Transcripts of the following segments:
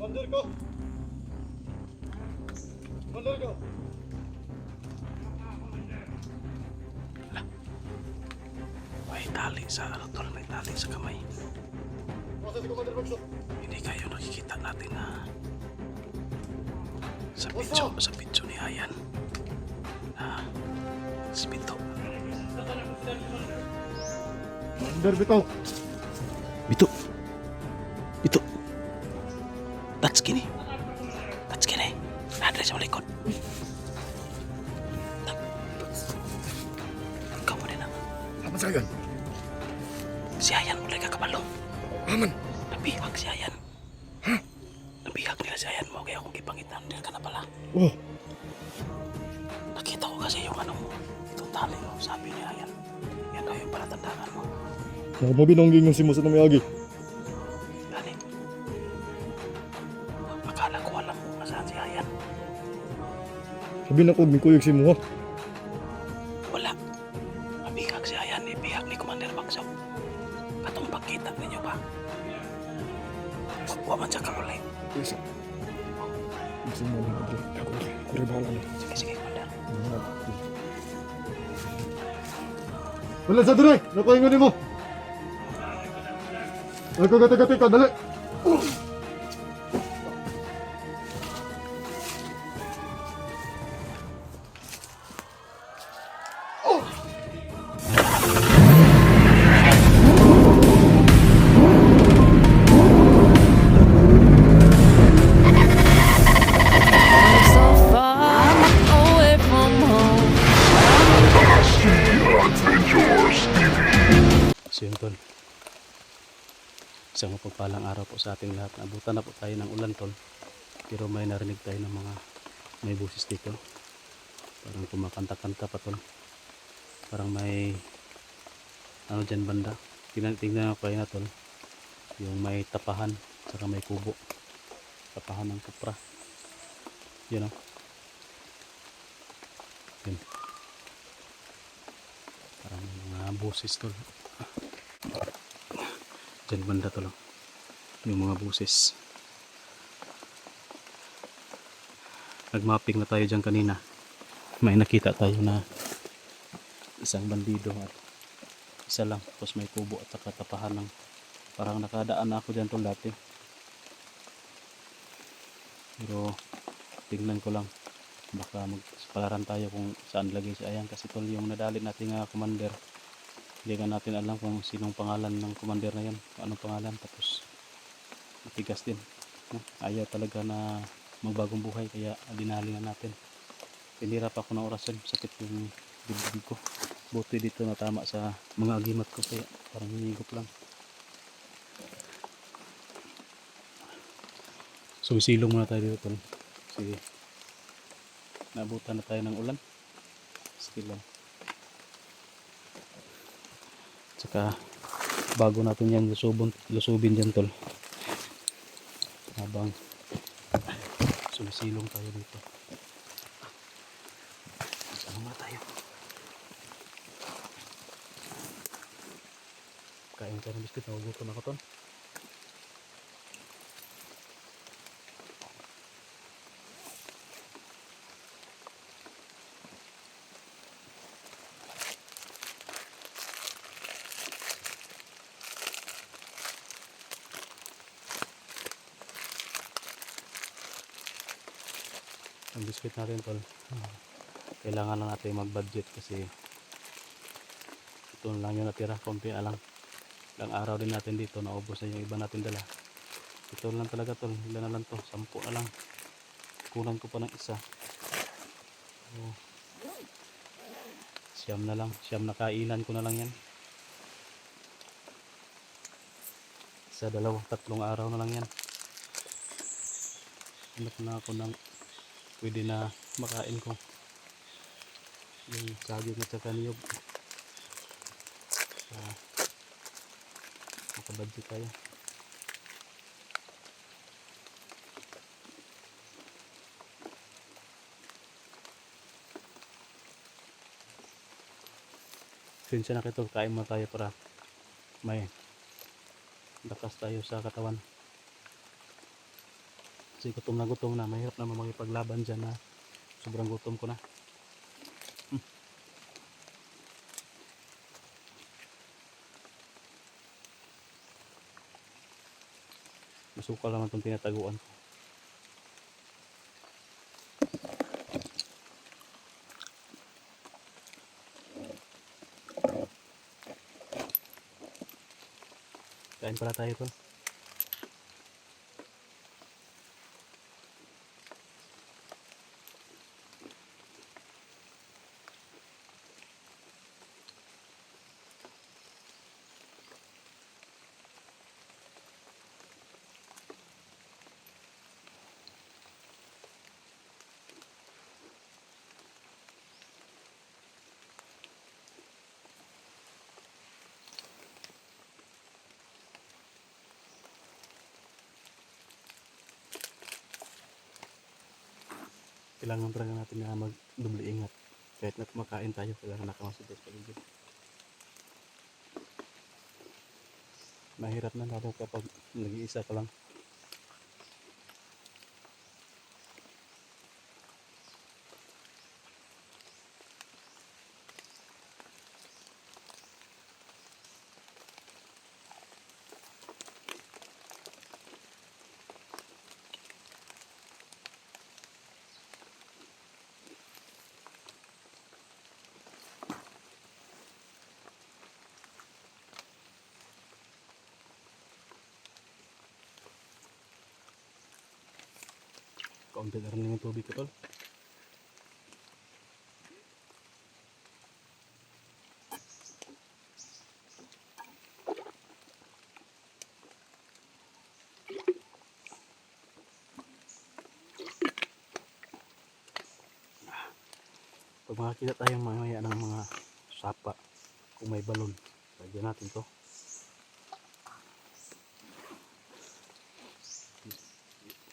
Mandur ko. Mandur ko. May tali sa ano tol, may tali sa kamay. Proses ko Mandur Bagso. Hindi kayo nakikita natin na sa picture ni Ayan. Sa pito. Mandur bitaw. Bito. Bito. That's kini. That's kini. Nandre sa malikod. Kamu din na. Apa sa yan? Si Ayan mulai kakabalo. Aman. Nabihag si Ayan. Ha? Nabihag nila si Ayan mo kaya akong kipangitan. Dil ka na pala. Oh. Nakita ko kasi yung ano mo. Itong tali mo. Sabi ni Ayan. Yan daw yung palatandaan mo. Ako mo binongging yung simusa ng mayagi. Dali. Akala ko alam mo nasaan si Ayan. Sabi na ko, may kuyog si mo ha. Wala. Mabihag si Ayan. Ibihag ni Commander Bagso. Katong pagkita ninyo ba? Huwag man siya kaulay. Yes. Gusto mo lang ako. Ako rin bahala na. Sige, sige, Commander. Wala sa dure! Napahingon mo! Ako gati-gati ka, dali! So far away from home. So yun tol, isang mapagpalang araw po sa ating lahat. Abutan na po tayo ng ulan tol, pero may narinig tayo ng mga may busis dito, parang kumakanta-kanta pa tol, parang may ano dyan banda. Tingnan ko kayo na tol, yung may tapahan saka may kubo, tapahan ng kupra, yun o, yun, parang may mga busis tol. Diyan banda to lang yung mga buses. Nagmapping na tayo dyan kanina, may nakita tayo na isang bandido at isa lang, tapos may kubo at saka tapahan ng, parang nakadaan na ako dyan tol dati, pero tingnan ko lang baka magpalaran tayo kung saan lagay si Ayan, kasi tol yung nadali natin nga commander, hindi ka natin alam kung sinong pangalan ng commander na yan, anong pangalan, tapos matigas din, ayaw talaga na magbagong buhay, kaya dinali na natin. Pinirap ako ng orasan, sakit yung dibdib ko, buti dito natama sa mga agimat ko, kaya parang hinigop lang. So isilong muna tayo dito tol, kasi naabutan na tayo ng ulan, still lang. Saka bago natin yung lusubin dyan tol, habang sumisilong tayo dito, saan nga tayo, kain tayo ng biskit, nagugutom ako tol. Ang biscuit natin tol, kailangan lang natin mag budget kasi ito lang yung natira, konti lang, ilang araw din natin dito, naubos na yung iba natin dala. Ito lang talaga tol, ilan na lang to, 10 na lang, kulang ko pa ng isa, so, siyam na lang, siyam na kainan ko na lang yan, isa, dalawa, 3 araw na lang yan. Hanap na ako ng pwede na makain ko, yung saging at saka niyog, makabadyo tayo. Sinsya na kito, kain mo tayo para may lakas tayo sa katawan. Kasi gutom na, mahirap naman makipaglaban dyan na sobrang gutom ko na. Masukal naman itong tinataguan ko. Kain pala tayo tol. Kailangan talaga natin na mag-dubli ingat. Kahit na kumakain tayo, kailangan nakamasid sa paligid. Mahirap na lalo kapag nag-iisa ka lang. Kaunti na rin yung tubig ko tol. Pag makakita tayong mamaya ng mga sapa, kung may balon, lagyan natin to.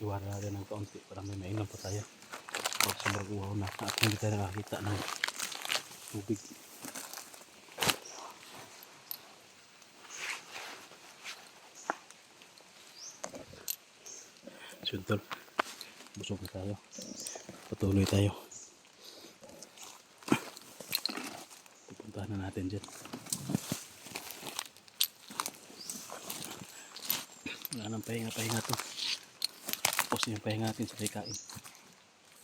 Iwala natin ng kaunti para may mainom pa tayo. Pag sobrang uhaw na at hindi tayo nakakita ng tubig. So tol, busog na tayo. Patuloy tayo. Pupuntahan na natin dyan. Wala nang pahinga to. Tapos yung pahinga natin sa kain.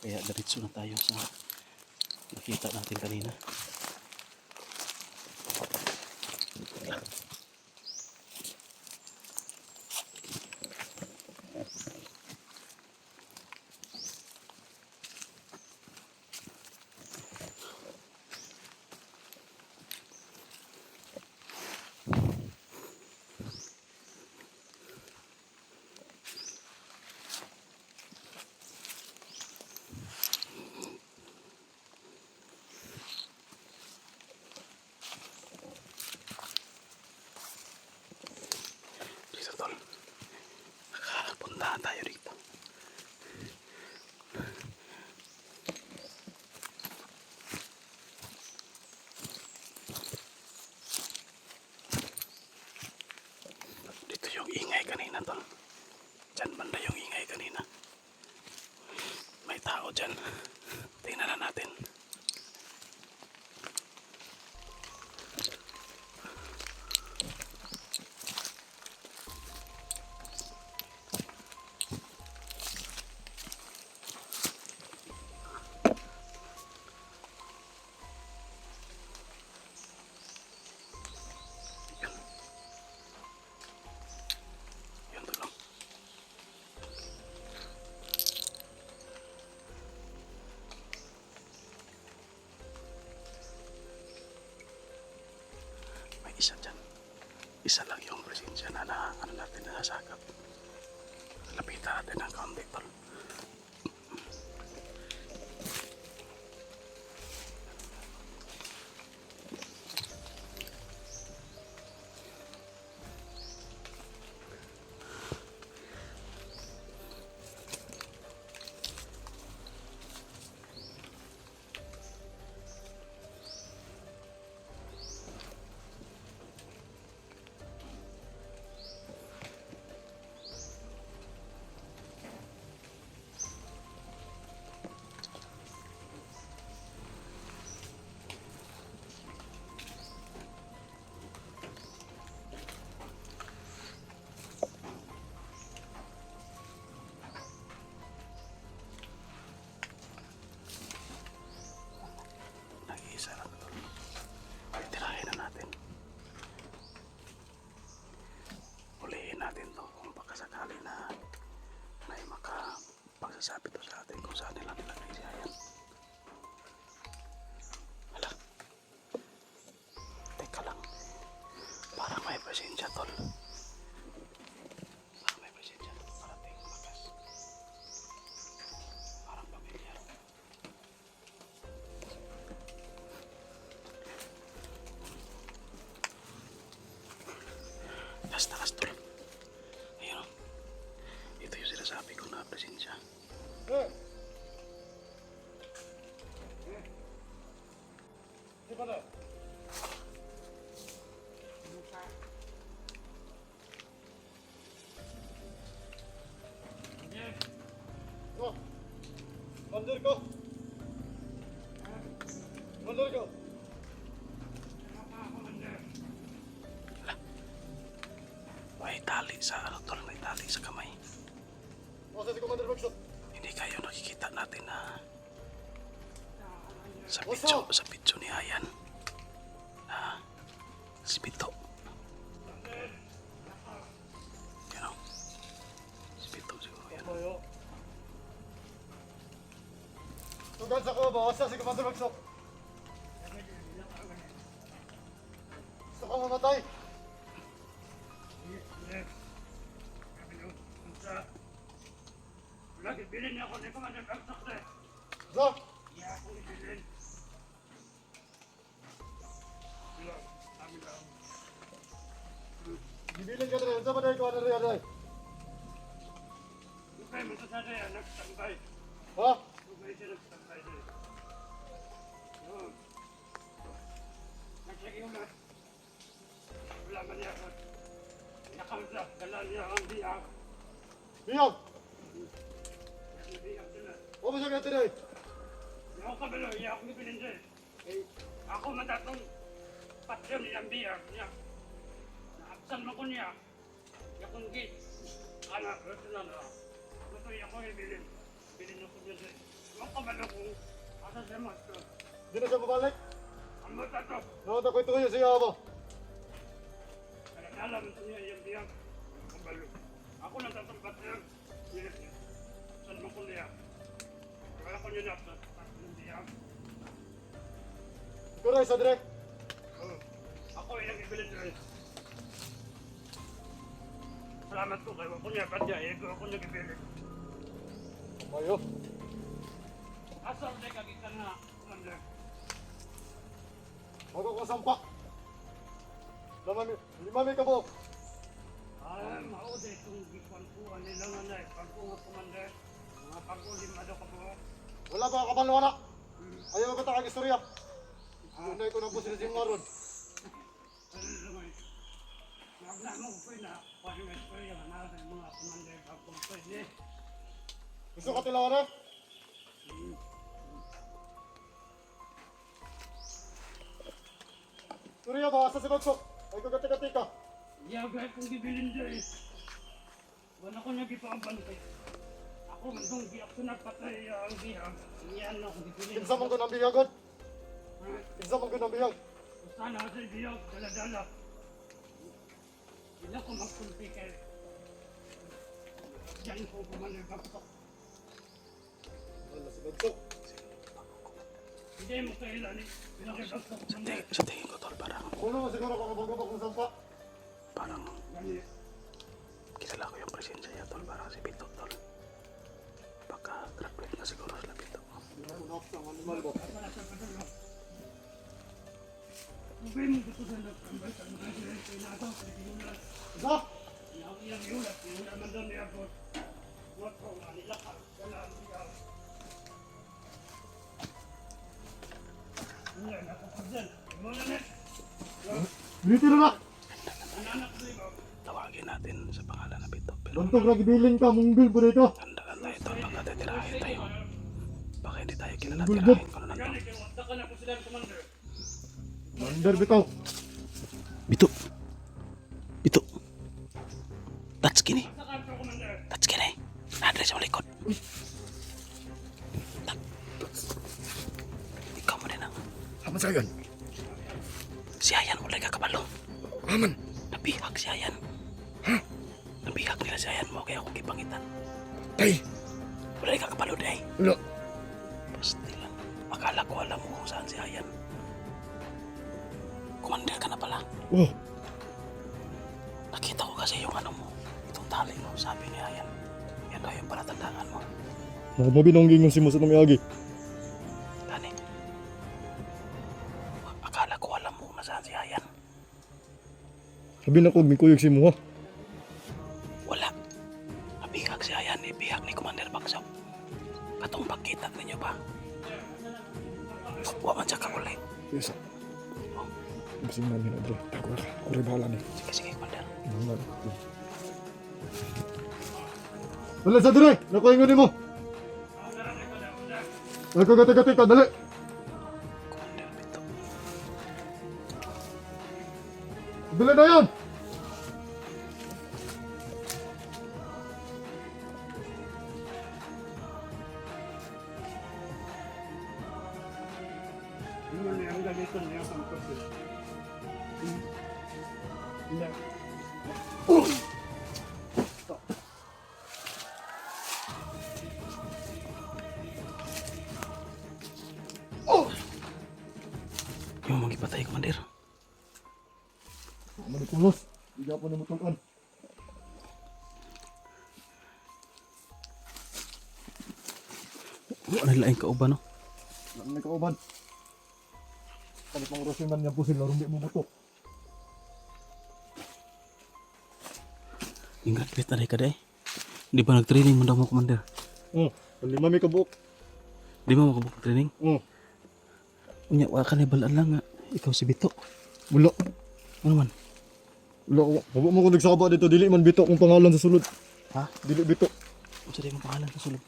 Kaya diretso na tayo sa nakita natin kanina. Dito tol, nakapuntahan tayo dito. Dito yung ingay kanina tol. Diyan banda yung ingay kanina. May tao dyan. Tingnan na natin. Yun tol. May isa dyan. Isa lang yung presensya na ano natin nasasagap. Lapitan natin ng kaunti tol. Takas tol. Ayun. Ito yung sinasabi ko na presensya. Mandir ko! Mandir ko! May tali sa ano tol, may tali sa kamay. Masa si Commander Bagsok? Hindi kayo nakikita natin na sa Oso! picture ni Ayan na si Pito. You know, si Pito siguro yan. Tugan sa ko, bawasa si Commander Bagsok. Gusto ka mamatay? Lagi bilin niya ako ni Commander Bagsok na. Zo! Iya ako ibilin. Bilang, amin lang. Gibilin ka rin. Sa paday ko ano rin ano? Lugay mo sa saya, nagtambay. Ha? Lugay siya nagtambay din. Yun. Nagsagiulat. Wala man niya ako. Nakamsak, dala niya ang biyak. Biyag! Biyak sila. O ba siya natin ay? Ako kabalo, iya ako ibilin din. Ako matatong patsyon niyang biyak niya. Naapsan mo ko niya. Yakong gate. Anak, ito na na. Ito ako ibilin. Bilin ako niya din. Ako kabalo kung asa siya mato. Di na siya babalik? Ang matato. Nakata ko ito kayo siya ako. Alam ito niya yung biyak. Kabalo. Ako lang tatong patsyon. Bilis niya. Saan mo ko niya? Kaya ko niya napsan. Patsyon biyak. Ikaw rin sa direct. Ako yung ibilin rin. Salamat ko kayo. Ako niya patya. Ako niya ibilin. Mayo. Asal dia kaki kena anda. Bago kong sampak. Lima may kabok. Mau deh kung gipankuan nila nga na pagkuha komanda. Mga pagkulim ado ka po. Wala ba kabalo anak? Ayaw ka takang istorya. Unay ko na po sila siyang maron. Nagna mo po na parang istorya nga na mga komanda pagkuha niya. Gusto ka tilawanan? Istorya ba? Asa si Bagsok? Ay kagati-gati ka. Yaga kung gibilin dyan. Wala ko nagipabantay. Ako man dong di ako nagpatay ang bihag. Iyan na kung gibilin. Kinsa man ko ng biyagod? Kinsa man ko ng biyag? Sana sa bihag, dala-dala. Hindi ako magpunti kay diyan ko kumalag ako. Wala si Bagsok. Hindi mo kailan eh. Pinakibag ko kumanda. Sa tingin ko tol, parang Kuno mo siguro kung mabagabak kong sampa. kilala ko yung presensya niya tol, parang si Pito tol. Baka graduate na siguro sila Pito. Unap sa animal ba? Ubay mo gusto sa nagtambay sa mga sila yung pinataw sa inulat. Isa? Iyang iulat, iulat man doon niya po. What ko nga nila ka, wala ang siya. Wala, nakapagdan. Muna na. Dito na na! Anak ko iba. Tawagin natin sa pangalan na Pito. Pero Bantog na gibilin ka, mungbil po dito. tandaan tayo tol, baka titirahin tayo. Baka hindi tayo kilala, Bulbul. tirahin ko na lang tol. Gani, kaya wata ka na po sila ng commander. Mander bitaw. Pito! Pito! That's kini! Saka po, commander. That's kini! Nadre sa malikot! Ikaw mo din ang Apa sa yan? si Ayan mulai kakabalo. Aman. Nabihag si Ayan. Ha? Nabihag nila si Ayan mo kaya ako kipangitan. Tay. Mulai kakabalo day. Wala. Pasti lang. Akala ko alam mo kung saan si Ayan. Commander ka na pala. Oh. Nakita ko kasi yung ano mo. Itong tali mo, sabi ni Ayan. Yan daw yung palatandaan mo. Nakababinongging yung si Musa ng Miyagi. Tani. Akala ko alam mo kung nasaan si Ayan. Sabi na ko, may kuyog si mo ha. Wala. Nabihag si Ayan ni bihag ni Commander Baksaw. Katong pagkita ninyo ba? Wa man siya kaulay. Yes. Bising na nila, Dre. Tago ka. Kuri bahala ni. Sige, Commander. Dali sa Dre! Nakuhingon mo! Nagkagati-gati ka, dali! Commander Bito. Dali na yan! Ano na ang galiton niya sa kasi. Hindi. Yung magipatay, Commander. Manikulos. Hindi pa na matukan. Wala nila yung kauban, no? Wala na kauban. Kalit mga rosiman niya po sila, rumbi mo buto. Ingat, bit na rin ka day. Di ba nag-training mo daw mo, Commander? Lima may kabuok. Di ba makabuk training? Unya, wala ka na balaan lang nga. Ikaw si Bito. Wala. Ano man? Wala ko. Baba mo kung nagsaba dito, dili man Bito kung pangalan sa sulod. Ha? Dili Bito. Ano sa mo pangalan sa sulod?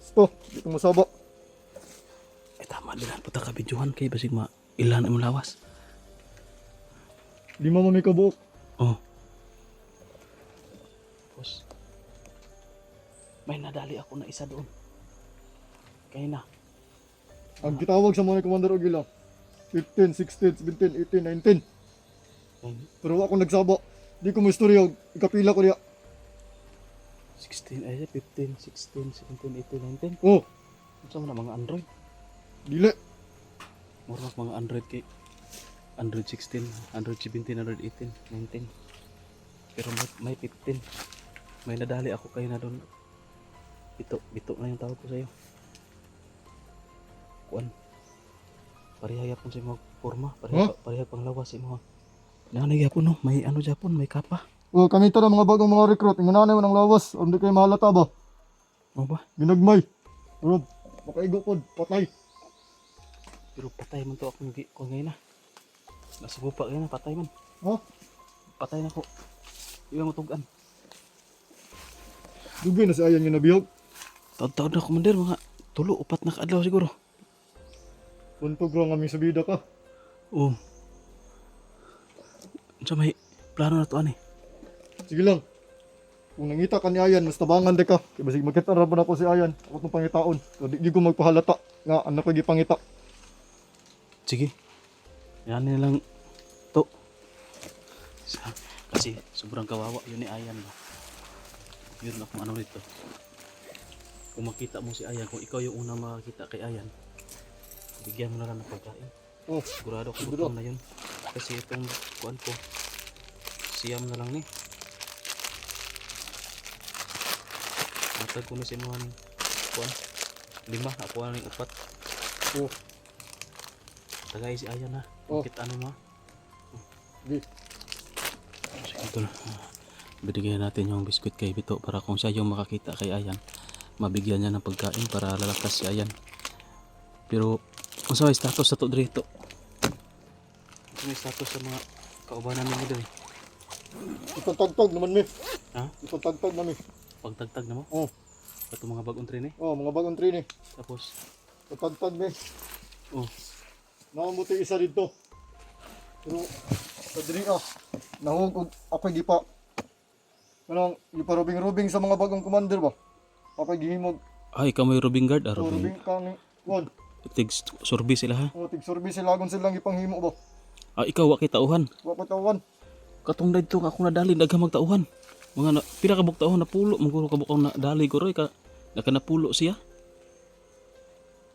Sto, dito mo saba. Eh tama, dilan po ta kabidyohan kay basig ilan mo lawas. Lima man may kabuok. Oh. Boss. May nadali ako na isa doon. Kaya na. Ang gitawag sa mga Commander Ogila, 15, 16, 17, 18, 19. Pero ako nagsaba. Di ko mo istorya, ikapila ko niya. 16, 15, 16, 17, 18, 19. Oh, Ano na mga Android? dili. Mura mas mga Android kay Android 16, Android 17, Android 18, 19. Pero may 15. May nadali ako kayo na doon. Bito na yung tawag ko sa'yo. Kuan. Parihayap po sa mga forma. Parihayap pang lawas sa mga. Nanay po no, may ano Japon, may kapa. Oh, kami ito na mga bagong mga recruit. Ingunanay mo ng lawas. Hindi kayo mahalata ba? Ano ba? Ginagmay. Pero, makaigo ko, patay. Pero patay man to akong ko ngayon na. Nasugupa kayo na, patay man. Ha? Patay na ko. Ilang matugan. Dugay na si Ayan yung nabiyog. Taon-taon na, Commander, mga 3-4 na kaadlaw siguro. Puntog lang kami sa bida ka. Oo. So may plano na to ani. Sige lang. Kung nangita ka ni Ayan, mas tabangan di ka. Kaya basig magkita na ako si Ayan. Ako itong pangitaon. So, di ko magpahalata. Nga, anak ko gipangita. Sige. Yan na lang to. Kasi sobrang kawawa yun ni Ayan ba. Yun na kung ano rito. Kung makita mo si Ayan, kung ikaw yung unang makakita kay Ayan, bigyan mo na lang ng pagkain. Oh, Sigurado ko siguro. gutom na yun. Kasi itong kuan ko, siyam na lang ni. Matag ko na si mga kuan. 5, ako na ng 4. Oh, Tagay si Ayan ha. Oh. Kita ano mo ha. di. Sige ito na. Binigyan natin yung biskuit kay Bito para kung siya yung makakita kay Ayan, mabigyan niya ng pagkain para lalakas si Ayan. Pero kung sa status sa to dito. Ano yung status sa mga kaubanan mo dito? Ipantagtag naman mi. Ha? Ipantagtag namin. Pagtagtag na mo? Oh, Ito mga bagong train eh. oh, mga bagong training. Tapos, Ipantagtag mi. oh, Nakamuti isa dito. Pero, sa diri nahugog ako di pa. Anong, di pa rubing-rubing sa mga bagong commander ba? Papagihimog. ikaw may Robin Guard. So, rubing kang, kuwan. Tig sorbi sila ha. O, tig-survey silagon silang ipanghimo ba? Ikaw wa kay tauhan. Wako tawan. Katong dito ako nadali daghang magtauhan. Mga pila ka buktaon na pulo, maguro ka bukaw na dali ko roy ka nakanapulo siya.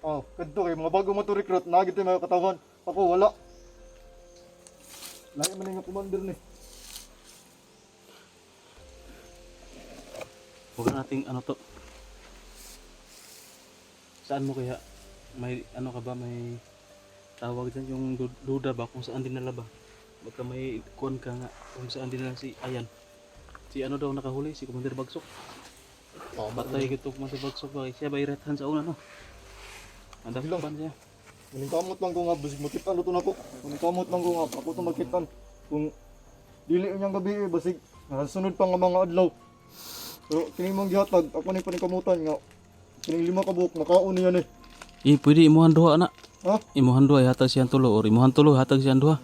Oh, kadto kay mga bagong motor recruit, nagit mga katawan. Ako wala. Lahi man nga commander ni. Huwag nating ano to. Saan mo kaya may ano ka ba, may tawag dyan yung duda ba kung saan dinala ba? Baka may kuwan ka nga kung saan din na si Ayan. Si ano daw nakahuli, si Commander Bagsok. Patay gito Commander Bagsok ba? Siya ba iretahan sa una no? Ang Sige lang. dapat siya. Muling kamot lang ko nga, basig makitan ito na ko. Muling kamot lang ko nga, ako ito makitan. Kung dili niyang gabi basig, nakasunod pa nga mga adlaw. Pero kining mong gihatag, ako na panikamutan nga. Kining 5 ka buok, makaon niyan Pwede imuhan duha na. Ha? Imuhan duha ihatag siyang tulo or imuhan tulo ihatag siyang duha.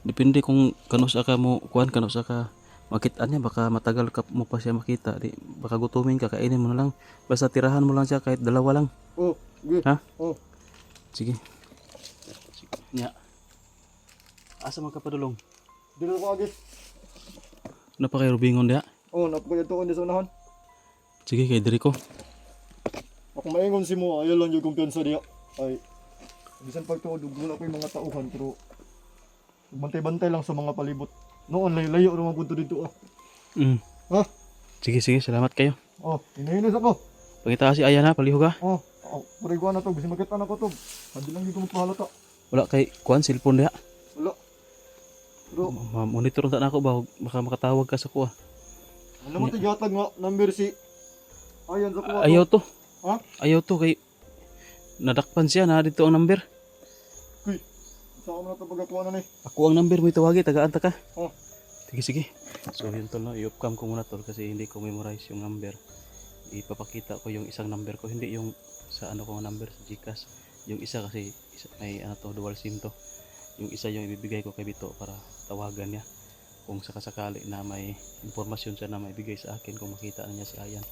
Depende kung kano sa ka mo kuan, kano sa ka makitaan niya, baka matagal ka mo pa siya makita. Di, baka gutumin ka, kainin mo na lang. Basta tirahan mo lang siya kahit 2 lang. Oh, sige. Ha? Oh, Sige. Sige. Nya. Asa man ka padulong? dili ko agis. Ano pa kay Rubingon diha? Oh, napakaya tuon sa unahan. Sige kay diri ko. Ako maingon si mo, ayaw lang yung kumpiyansa diya. Ay, bisan pagtuod, muna ko yung mga tauhan, pero bantay-bantay lang sa mga palibot. Noon, layo naman punto dito Mm. Ha? Sige sige, salamat kayo. Oh, hinahilis ako. Pangita si Ayan ha, palihog ha. Oh, pariguan na to, bisan makita na ko to. Hindi lang dito magpahalata. Wala kay kuan cellphone diha. Wala. Pero, Monitor ta nako ba, baka makatawag ka sa kuha. alam mo tigatag nga, number si Ayan sa kuha. Ayaw to. Ha? Ayaw to kay nadakpan siya na dito ang number. Kuy, saan mo na ito pagkakuha na ni? Ako ang number mo itawagi, tagaan ta ka. Oh, Sige sige. So yun tol no, i-upcam ko muna tol kasi hindi ko memorize yung number. Ipapakita ko yung isang number ko, hindi yung sa ano ko number sa GCash. Yung isa kasi may ano to, dual SIM to. Yung isa yung ibibigay ko kay Bito para tawagan niya. Kung sakasakali na may impormasyon siya na maibigay sa akin kung makita na niya si Ayan.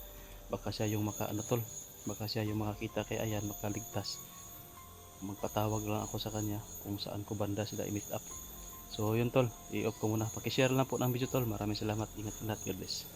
Baka siya yung maka ano tol, baka siya yung makakita kay Ayan, makaligtas. Magpatawag lang ako sa kanya kung saan ko banda sila i-meet up. So yun tol, i-off ko muna. Paki-share lang po ng video tol. Maraming salamat. Ingat lahat. God bless.